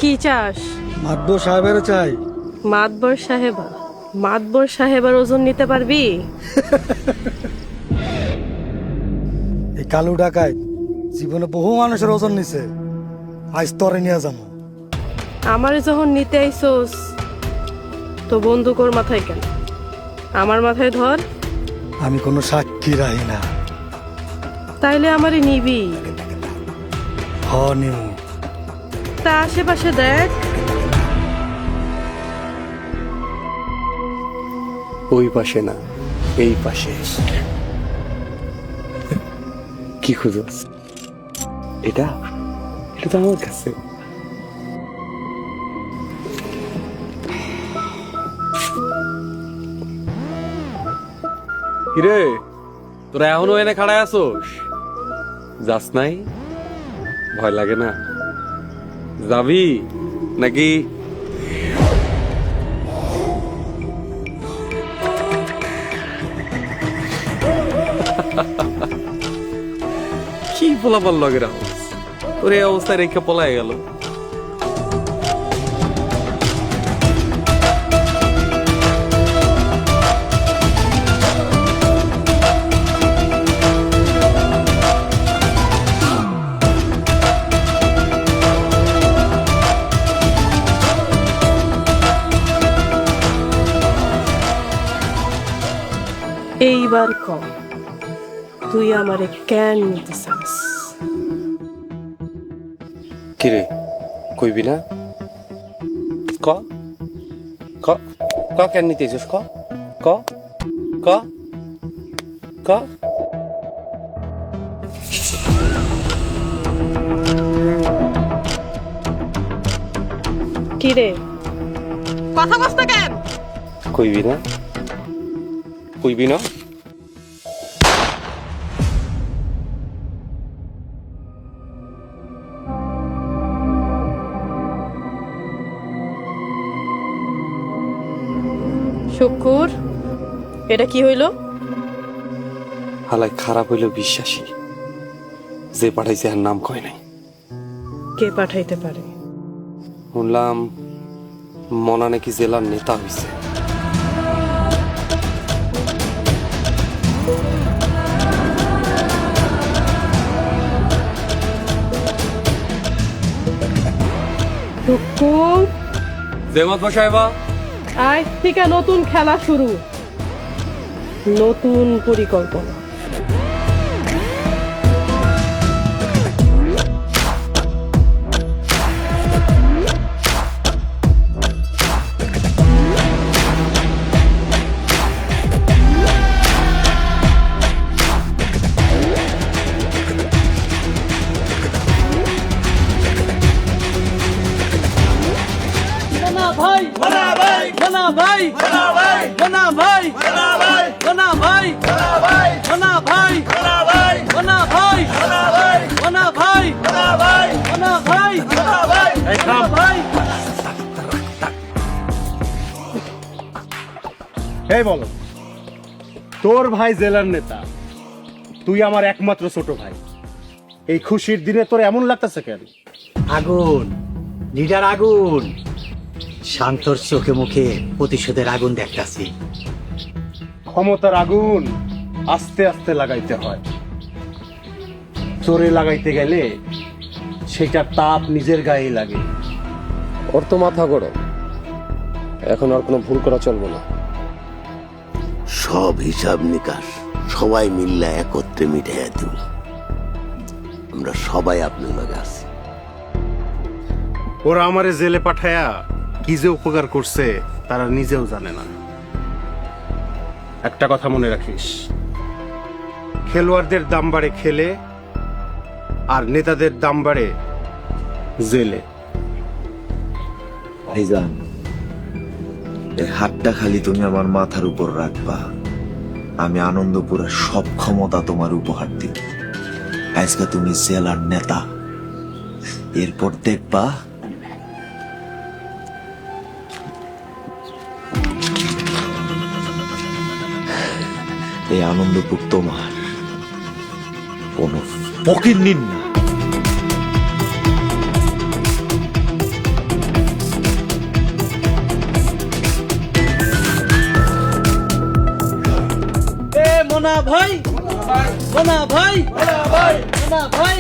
কি চাস? মাতবর সাহেবের চাই। মাতবর সাহেবা? মাতবর সাহেবের ওজন নিতে পারবি? এই কালু ডাকায় জীবনে বহু মানুষের ওজন নিছে, আজ তরে নিয়ে যাবো। আমারে যখন নিতে আইসোস তো বন্দুক ওর মাথায় কেন? আমার মাথায় ধর। আমি কোনো সাক্ষী রাহি না। তাইলে আমারে নিবি? হ নিমু। তা আশেপাশে দেখ। ওই পাশে না, এই পাশে। কি খুঁজোস? এটা এটা তো আমার কাছে। কিরে, তোরা এখনো এনে খাড়ায় আসোস? যাস নাই? ভয় লাগে না? যাবি নাকি? কি পোলাপাল লগের আওয়াজ? তোর এই অবস্থায় রেখে পলায় গেল। এইবার কম, তুই আমারে কেন নিতে চাস? কিরে, কইবি না? ক ক ক কেন নিতে এসেছিস? ক ক ক ক কিরে, কথা কস না কেন? কইবি না? কইবি না? শুকুর, এটা কি হইল? হালাই খারাপ হইল বিশ্বাসী, যে পাঠাইছে আর নাম কয় নাই। কে পাঠাইতে পারে? শুনলাম মনা নাকি জেলার নেতা হইছে। শুকুর, জেমত সাহেবা, আজ থেকে নতুন খেলা শুরু, নতুন পরিকল্পনা। এই বলো, তোর ভাই জেলার নেতা, তুই আমার একমাত্র ছোট ভাই, এই খুশির দিনে তোর এমন লাগতেছে কেন? আগুন, লিডার আগুন। শান্তর চোখে মুখে প্রতিশোধের আগুন দেখতাছি। ক্ষমতার আগুন আস্তে আস্তে লাগাইতে হয়, জোরে লাগাইতে গেলে সেটার তাপ নিজের গায়ে লাগে। ওর তো মাথা গরম, এখন আর কোনো ভুল করা চলবে না। সব হিসাব নিকাশ সবাই মিল্লা একত্রে মিটাইয়া দিব। আমরা সবাই আপনার লগে আছি। ওরা আমারে জেলে পাঠায়া কি যে উপকার করছে তারা নিজেও জানে না। একটা কথা মনে রাখিস, খেলোয়াড়দের দাম বাড়ে খেলে, আর নেতাদের দাম বাড়ে জেলে। ভাইজান, এই হাতটা খালি তুমি আমার মাথার উপর রাখবা, আমি আনন্দপুরের সব ক্ষমতা তোমার উপহার দিব। আজকে তুমি জেলার নেতা, এরপর দেখবা এই আনন্দপুর তোমার, কোনো ফকির নিন না। মোনা ভাই মোনা ভাই মোনা ভাই